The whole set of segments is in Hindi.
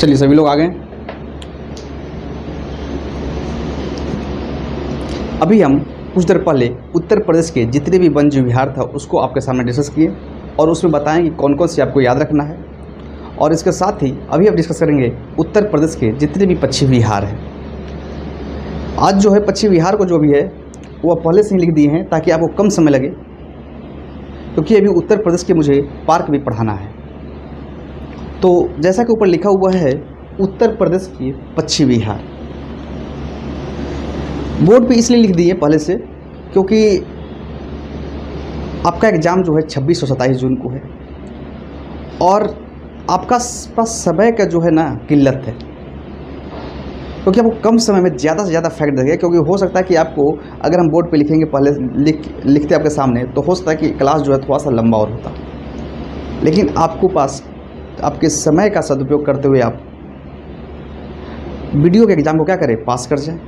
चलिए सभी लोग आ गए। अभी हम कुछ देर पहले उत्तर प्रदेश के जितने भी वन्य विहार था उसको आपके सामने डिस्कस किए और उसमें बताएं कि कौन कौन से आपको याद रखना है। और इसके साथ ही अभी हम डिस्कस करेंगे उत्तर प्रदेश के जितने भी पक्षी विहार हैं। आज जो है पक्षी विहार को जो भी है वो पहले से ही लिख दिए हैं ताकि आपको कम समय लगे, क्योंकि अभी उत्तर प्रदेश के मुझे पार्क भी पढ़ाना है। तो जैसा कि ऊपर लिखा हुआ है उत्तर प्रदेश के पक्षी विहार, बोर्ड पे इसलिए लिख दिए पहले से क्योंकि आपका एग्ज़ाम जो है 26 और 27 जून को है और आपका पास समय का जो है ना किल्लत है, क्योंकि आपको कम समय में ज़्यादा से ज़्यादा फैक्ट देंगे। क्योंकि हो सकता है कि आपको अगर हम बोर्ड पे लिखेंगे पहले लिखते आपके सामने तो हो सकता है कि क्लास जो है थोड़ा सा लंबा और होता, लेकिन आपको पास आपके समय का सदुपयोग करते हुए आप वीडियो के एग्ज़ाम को क्या करें, पास कर जाएं।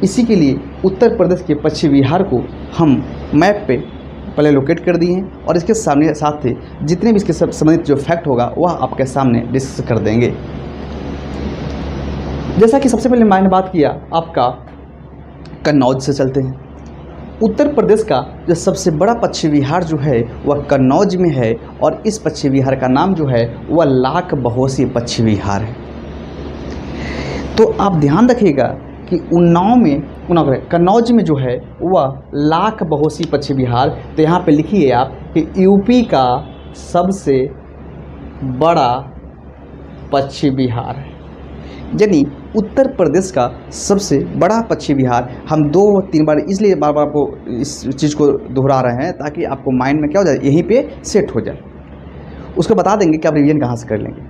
इसी के लिए उत्तर प्रदेश के पक्षी विहार को हम मैप पे पहले लोकेट कर दिए हैं और इसके सामने साथ ही जितने भी इसके संबंधित जो फैक्ट होगा वह आपके सामने डिस्कस कर देंगे। जैसा कि सबसे पहले मैंने बात किया आपका कन्नौज से चलते हैं। उत्तर प्रदेश का जो सबसे बड़ा पक्षी विहार जो है वह कन्नौज में है और इस पक्षी विहार का नाम जो है वह लाख बहोसी पक्षी विहार है। तो आप ध्यान रखिएगा कि कन्नौज में जो है वह लाख बहोसी पक्षी विहार, तो यहाँ पे लिखिए आप कि यूपी का सबसे बड़ा पक्षी विहार है, यानी उत्तर प्रदेश का सबसे बड़ा पक्षी विहार। हम 2-3 बार इसलिए बार बार आपको इस चीज़ को दोहरा रहे हैं ताकि आपको माइंड में क्या हो जाए, यहीं पे सेट हो जाए। उसको बता देंगे कि आप रिवीजन कहाँ से कर लेंगे।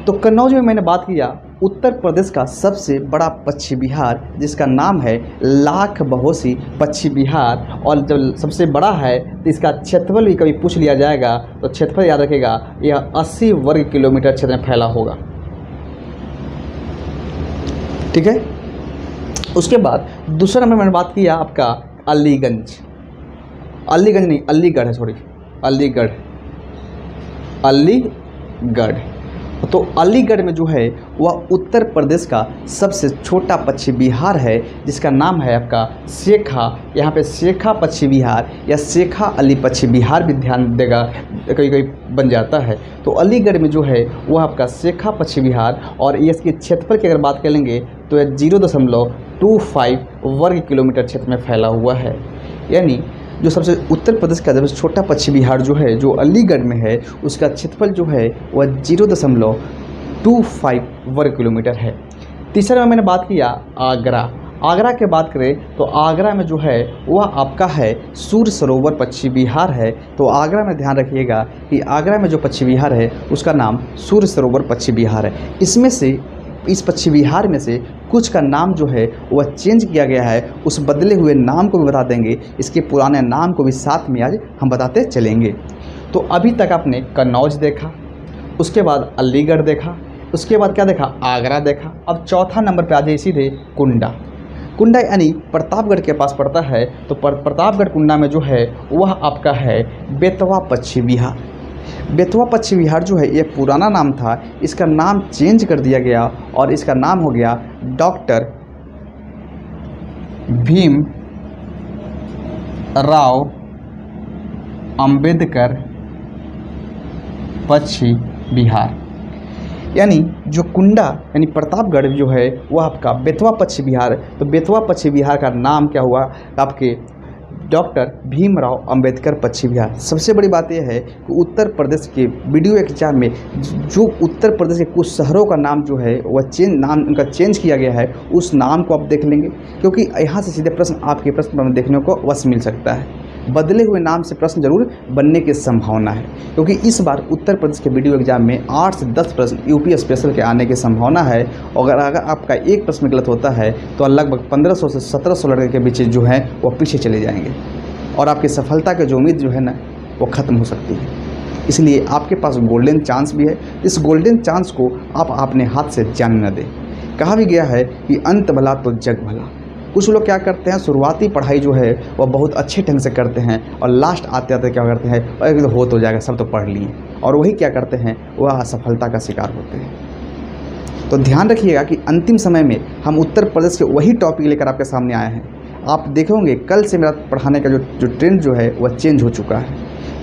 तो कन्नौज में मैंने बात किया उत्तर प्रदेश का सबसे बड़ा पक्षी विहार जिसका नाम है लाख बहोसी पक्षी विहार, और जब सबसे बड़ा है तो इसका क्षेत्रफल भी कभी पूछ लिया जाएगा तो क्षेत्रफल याद रखेगा, यह 80 वर्ग किलोमीटर क्षेत्र में फैला होगा। ठीक है। उसके बाद दूसरा नंबर मैंने बात किया आपका अलीगंज नहीं, अलीगढ़ है, सॉरी, अलीगढ़। तो अलीगढ़ में जो है वह उत्तर प्रदेश का सबसे छोटा पक्षी विहार है जिसका नाम है आपका शेखा। यहाँ पे शेखा पक्षी विहार या शेखा अली पक्षी विहार भी ध्यान देगा, कहीं कहीं बन जाता है। तो अलीगढ़ में जो है वह आपका शेखा पक्षी विहार, और ये इसके क्षेत्रफल की अगर बात करेंगे तो यह 0.25 वर्ग किलोमीटर क्षेत्र में फैला हुआ है। यानी जो सबसे उत्तर प्रदेश का सबसे छोटा पक्षी विहार जो है जो अलीगढ़ में है उसका क्षेत्रफल जो है वह 0.25 वर्ग किलोमीटर है। तीसरा में मैंने बात किया आगरा की बात करें तो आगरा में जो है वह आपका है सूर्य सरोवर पक्षी विहार है। तो आगरा में ध्यान रखिएगा कि आगरा में जो पक्षी विहार है उसका नाम सूर्य सरोवर पक्षी विहार है। इसमें से इस पक्षी विहार में से कुछ का नाम जो है वह चेंज किया गया है, उस बदले हुए नाम को भी बता देंगे, इसके पुराने नाम को भी साथ में आज हम बताते चलेंगे। तो अभी तक आपने कन्नौज देखा, उसके बाद अलीगढ़ देखा, उसके बाद क्या देखा, आगरा देखा। अब चौथा नंबर पे आ जाइए सीधे कुंडा यानी प्रतापगढ़ के पास पड़ता है। तो प्रतापगढ़ कुंडा में जो है वह आपका है बेतवा पक्षी विहार। बेतवा पक्षी विहार जो है ये पुराना नाम था, इसका नाम चेंज कर दिया गया और इसका नाम हो गया डॉक्टर भीम राव अंबेडकर पक्षी विहार। यानी जो कुंडा यानी प्रतापगढ़ जो है वह आपका बेतवा पक्षी विहार। तो बेतवा पक्षी विहार का नाम क्या हुआ आपके डॉक्टर भीमराव अंबेडकर पक्षी विहार। सबसे बड़ी बात यह है कि उत्तर प्रदेश के वीडियो एग्जाम में जो उत्तर प्रदेश के कुछ शहरों का नाम जो है वह नाम उनका चेंज किया गया है, उस नाम को आप देख लेंगे, क्योंकि यहाँ से सीधे प्रश्न आपके प्रश्न में देखने को अवश्य मिल सकता है। बदले हुए नाम से प्रश्न जरूर बनने की संभावना है, क्योंकि इस बार उत्तर प्रदेश के वीडियो एग्जाम में 8 से 10 प्रश्न यूपी स्पेशल के आने की संभावना है। और अगर आपका एक प्रश्न गलत होता है तो लगभग 1500 से 1700 लड़के के बीच जो हैं वो पीछे चले जाएंगे और आपकी सफलता की जो उम्मीद जो है ना वो ख़त्म हो सकती है। इसलिए आपके पास गोल्डन चांस भी है, इस गोल्डन चांस को आप अपने हाथ से जाने न दें। कहा भी गया है कि अंत भला तो जग भला। कुछ लोग क्या करते हैं, शुरुआती पढ़ाई जो है वह बहुत अच्छे ढंग से करते हैं और लास्ट आते आते क्या करते हैं, हो तो जाएगा, सब तो पढ़ लिए, और वही क्या करते हैं, वह असफलता का शिकार होते हैं। तो ध्यान रखिएगा कि अंतिम समय में हम उत्तर प्रदेश के वही टॉपिक लेकर आपके सामने आए हैं। आप देखे होंगे कल से मेरा पढ़ाने का जो ट्रेंड जो है वह चेंज हो चुका है।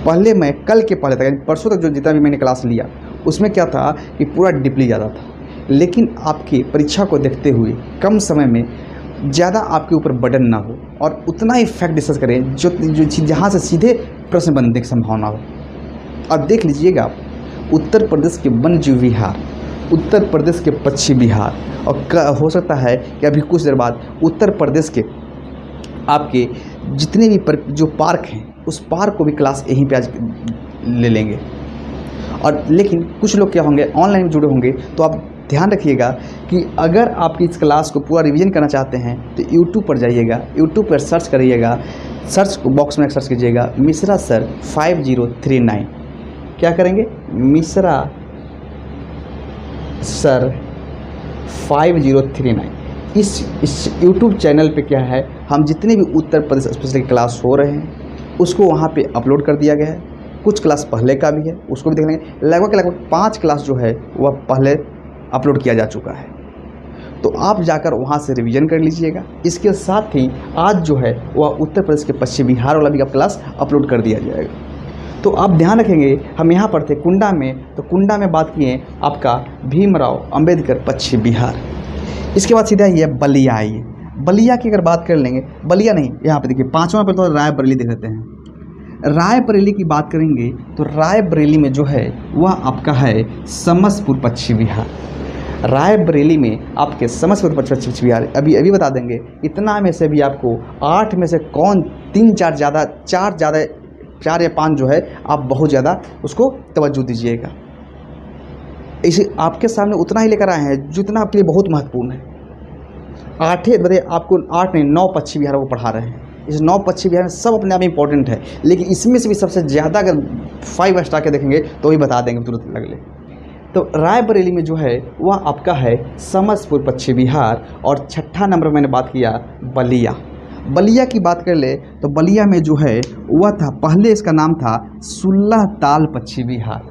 पहले मैं कल के पहले तक यानी परसों तक जो जितना भी मैंने क्लास लिया उसमें क्या था कि पूरा डीपली ज़्यादा था, लेकिन आपकी परीक्षा को देखते हुए कम समय में ज़्यादा आपके ऊपर बर्डन ना हो और उतना ही फैक्ट डिस्कस करें जो चीज़ जहाँ से सीधे प्रश्न बनने की संभावना हो। अब देख लीजिएगा आप, उत्तर प्रदेश के वन्य विहार, उत्तर प्रदेश के पश्चिमी बिहार और हो सकता है कि अभी कुछ देर बाद उत्तर प्रदेश के आपके जितने भी जो पार्क हैं उस पार्क को भी क्लास यहीं पे आज ले लेंगे। और लेकिन कुछ लोग क्या होंगे ऑनलाइन जुड़े होंगे, तो आप ध्यान रखिएगा कि अगर आप इस क्लास को पूरा रिवीजन करना चाहते हैं तो यूट्यूब पर जाइएगा, यूट्यूब पर सर्च करिएगा, सर्च बॉक्स में सर्च कीजिएगा मिश्रा सर 5039। क्या करेंगे? मिश्रा सर 5039। इस यूट्यूब चैनल पे क्या है, हम जितने भी उत्तर प्रदेश स्पेशल क्लास हो रहे हैं उसको वहाँ पे अपलोड कर दिया गया है। कुछ क्लास पहले का भी है, उसको भी देख लेंगे। लगभग 5 क्लास जो है वह पहले अपलोड किया जा चुका है, तो आप जाकर वहाँ से रिवीजन कर लीजिएगा। इसके साथ ही आज जो है वह उत्तर प्रदेश के पश्चिमी बिहार वाला भी आप क्लास अपलोड कर दिया जाएगा। तो आप ध्यान रखेंगे, हम यहाँ पर थे कुंडा में, तो कुंडा में बात किए आपका भीमराव अंबेडकर पश्चिमी बिहार। इसके बाद सीधा ये बलिया आइए। बलिया की अगर बात कर लेंगे, बलिया नहीं, यहाँ पे देखिए 5वां नंबर तो रायबरेली देख लेते हैं। रायबरेली की बात करेंगे तो रायबरेली में जो है वह आपका है समस्तीपुर पश्चिमी बिहार। रायबरेली में आपके समस्तीपुर पश्चिमी बिहार अभी बता देंगे। इतना में से भी आपको 8 में से कौन 3-4 ज़्यादा 4 या 5 जो है आप बहुत ज़्यादा उसको तवज्जो दीजिएगा। इसे आपके सामने उतना ही लेकर आए हैं जितना आपके लिए बहुत महत्वपूर्ण है। 8 बजे आपको 8 नहीं 9 पश्चिमी बिहार को पढ़ा रहे हैं। इस 9 पश्चिमी बिहार में सब अपने आप में इंपॉर्टेंट है, लेकिन इसमें से भी सबसे ज़्यादा अगर 5 एक्स्ट्रा के देखेंगे तो ही बता देंगे तुरंत लगले। तो रायबरेली में जो है वह आपका है समस्तीपुर पश्चिमी बिहार। और 6ठा नंबर मैंने बात किया बलिया। बलिया की बात कर ले तो बलिया में जो है वह था, पहले इसका नाम था सुल्ला ताल पश्चिमी बिहार।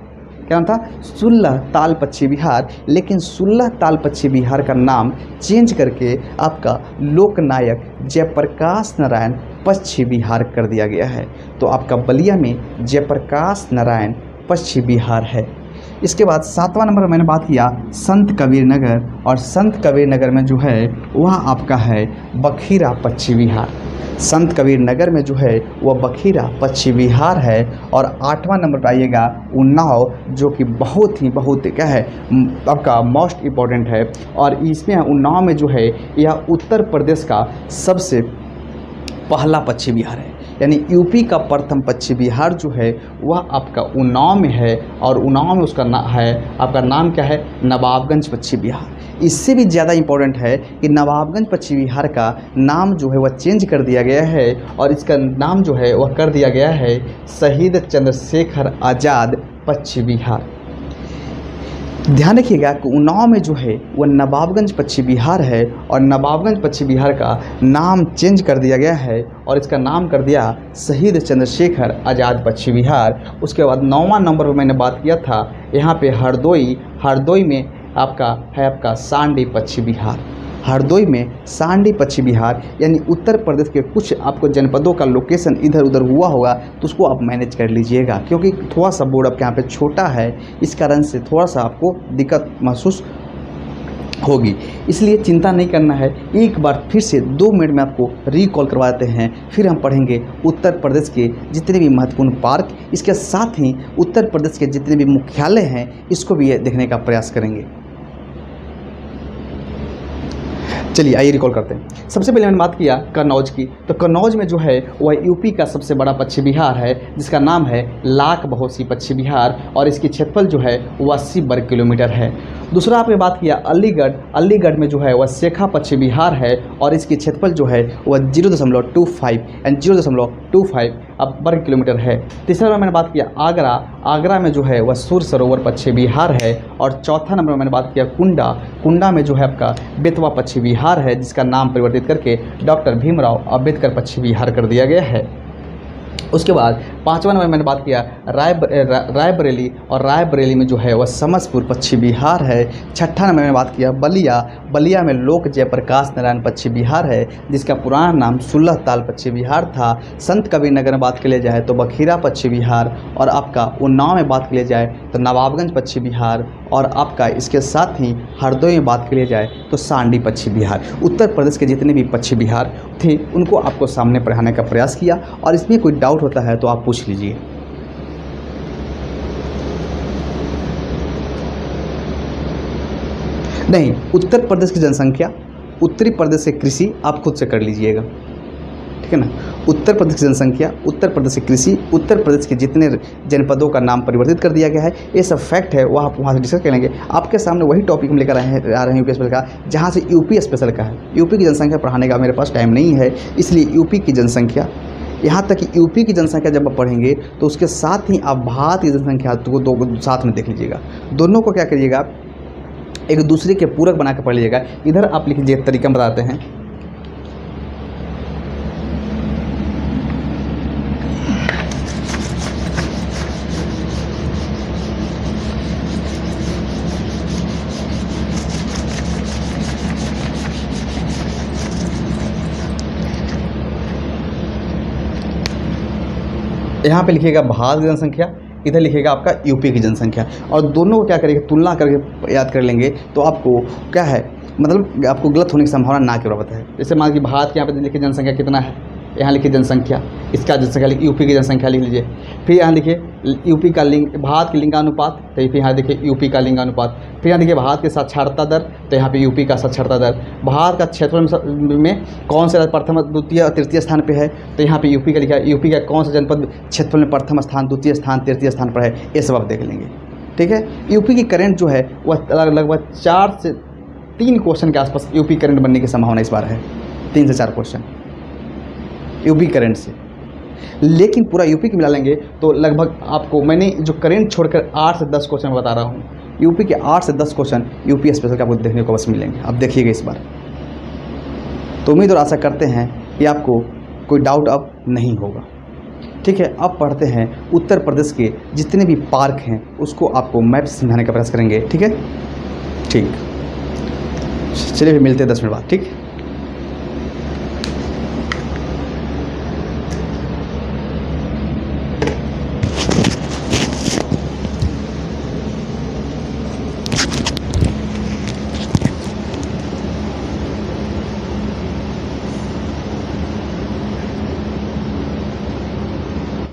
क्या नाम था? सुल्ला ताल पश्चिमी बिहार। लेकिन सुल्ला ताल पश्चिमी बिहार का नाम चेंज करके आपका लोकनायक जयप्रकाश नारायण पश्चिमी बिहार कर दिया गया है। तो आपका बलिया में जयप्रकाश नारायण पश्चिमी बिहार है। इसके बाद 7वां नंबर मैंने बात किया संत कबीर नगर। और संत कबीर नगर में जो है वह आपका है बखीरा पश्चिमी बिहार। संत कबीर नगर में जो है वह बखीरा पश्चिमी बिहार है। और 8वां नंबर पर आइएगा उन्नाव, जो कि बहुत क्या है आपका मोस्ट इम्पॉर्टेंट है। और इसमें उन्नाव में जो है यह उत्तर प्रदेश का सबसे पहला पश्चिमी बिहार है, यानी यूपी का प्रथम पश्चिमी बिहार जो है वह आपका उन्नाव में है। और उन्नाव में उसका आपका नाम क्या है? नवाबगंज पश्चिमी बिहार। इससे भी ज़्यादा इम्पोर्टेंट है कि नवाबगंज पश्चिमी बिहार का नाम जो है वह चेंज कर दिया गया है और इसका नाम जो है वह कर दिया गया है शहीद चंद्रशेखर आज़ाद पश्चिमी बिहार। ध्यान रखिएगा कि उन्नाव में जो है वह नवाबगंज पश्चिमी बिहार है और नवाबगंज पश्चिमी बिहार का नाम चेंज कर दिया गया है और इसका नाम कर दिया शहीद चंद्रशेखर आज़ाद पश्चिमी बिहार। उसके बाद 9वां नंबर पर मैंने बात किया था यहाँ पे हरदोई में आपका सांडी पश्चिमी बिहार। हरदोई में सांडी पश्चिमी बिहार, यानी उत्तर प्रदेश के कुछ आपको जनपदों का लोकेशन इधर उधर हुआ होगा तो उसको आप मैनेज कर लीजिएगा, क्योंकि थोड़ा सा बोर्ड आपके यहाँ पे छोटा है, इस कारण से थोड़ा सा आपको दिक्कत महसूस होगी, इसलिए चिंता नहीं करना है। एक बार फिर से 2 मिनट में आपको रिकॉल करवा देते हैं, फिर हम पढ़ेंगे उत्तर प्रदेश के जितने भी महत्वपूर्ण पार्क, इसके साथ ही उत्तर प्रदेश के जितने भी मुख्यालय हैं इसको भी देखने का प्रयास करेंगे। चलिए आइए रिकॉल करते हैं। सबसे पहले मैंने बात किया कन्नौज की, तो कन्नौज में जो है वह यूपी का सबसे बड़ा पश्चिमी बिहार है जिसका नाम है लाख बहोसी पश्चिमी बिहार और इसकी क्षेत्रफल जो है वह 80 वर्ग किलोमीटर है। दूसरा आपने बात किया अलीगढ़ में जो है वह शेखा पश्चिमी बिहार है और इसकी क्षेत्रफल जो है वह 0.25 अब वर्ग किलोमीटर है। तीसरा नंबर मैंने बात किया आगरा में जो है वह सूर सरोवर पश्चिमी बिहार है। और चौथा नंबर मैंने बात किया कुंडा में जो है आपका बेतवा पश्चिमी बिहार है जिसका नाम परिवर्तित करके डॉक्टर भीमराव अंबेडकर पश्चिमी बिहार कर दिया गया है। उसके बाद 5वां नंबर मैंने बात किया रायबरेली, और रायबरेली में जो है वह समस्तीपुर पश्चिम बिहार है। 6ठा नंबर मैंने बात किया बलिया, बलिया में लोक जयप्रकाश नारायण पश्चिम बिहार है, जिसका पुराना नाम सुलह ताल पश्चिम बिहार था। संत कबीर नगर में बात के लिए जाए तो बखीरा पश्चिम बिहार, और आपका उन्नाव में बात के लिए जाए तो नवाबगंज पश्चिम बिहार, और आपका इसके साथ ही हरदोई में बात के लिए जाए तो सांडी पश्चिम बिहार। उत्तर प्रदेश के जितने भी पश्चिम बिहार थे उनको आपको सामने पढ़ाने का प्रयास किया, और इसमें कोई डाउट होता है तो आप पूछ लीजिए। नहीं, उत्तर प्रदेश की जनसंख्या, उत्तरी प्रदेश से कृषि आप खुद से कर लीजिएगा, ठीक है ना। उत्तर प्रदेश की जनसंख्या, उत्तर प्रदेश से कृषि, उत्तर प्रदेश के जितने जनपदों का नाम परिवर्तित कर दिया गया है, ये सब फैक्ट है, वह आप वहाँ से डिस्कस कर लेंगे। आपके सामने वही टॉपिक हम लेकर आ रहे हैं यूपी स्पेशल का, जहाँ से यूपी स्पेशल का है। यूपी की जनसंख्या पढ़ाने का मेरे पास टाइम नहीं है, इसलिए यूपी की जनसंख्या, यहाँ तक कि यूपी की जनसंख्या जब आप पढ़ेंगे तो उसके साथ ही आप भारत की जनसंख्या को दो साथ में देख लीजिएगा। दोनों को क्या करिएगा, एक दूसरे के पूरक बना कर पढ़ लीजिएगा। इधर आप लिख लीजिए, तरीका बताते हैं। यहाँ पे लिखिएगा भारत की जनसंख्या, इधर लिखिएगा आपका यूपी की जनसंख्या, और दोनों को क्या करेंगे, तुलना करके याद कर लेंगे तो आपको क्या है, मतलब आपको गलत होने की संभावना ना की बराबर है। जैसे मान लीजिए भारत के यहाँ पे लिखिए जनसंख्या कितना है, यहाँ लिखिए जनसंख्या, इसका जनसंख्या लिखिए, यूपी की जनसंख्या लिख लीजिए। फिर यहाँ लिखिए यूपी का लिंग, भारत के लिंगानुपात, तो फिर यहाँ देखिए यूपी का लिंगानुपात। फिर यहाँ देखिए भारत की साक्षरता दर, तो यहाँ पे यूपी का साक्षरता दर। भारत का क्षेत्रफल में कौन सा प्रथम, द्वितीय और तृतीय स्थान पे है, तो यहाँ पे यूपी का लिखा है। यूपी का कौन सा जनपद क्षेत्रफल में प्रथम स्थान, द्वितीय स्थान, तृतीय स्थान पर है, ये सब आप देख लेंगे, ठीक है। यूपी की करंट जो है वह लगभग 4 से 3 क्वेश्चन के आसपास यूपी करंट बनने की संभावना इस बार है, 3 से 4 क्वेश्चन यूपी करंट से। लेकिन पूरा यूपी की मिला लेंगे तो लगभग आपको, मैंने जो करंट छोड़कर 8 से 10 क्वेश्चन बता रहा हूँ, यूपी के 8 से 10 क्वेश्चन यूपी स्पेशल का आपको देखने को बस मिलेंगे। अब देखिएगा इस बार, तो उम्मीद और आशा करते हैं कि आपको कोई डाउट अब नहीं होगा, ठीक है। अब पढ़ते हैं उत्तर प्रदेश के जितने भी पार्क हैं उसको आपको मैप से समझाने का प्रयास करेंगे, ठीक है। ठीक, चलिए फिर मिलते हैं 10 मिनट बाद, ठीक।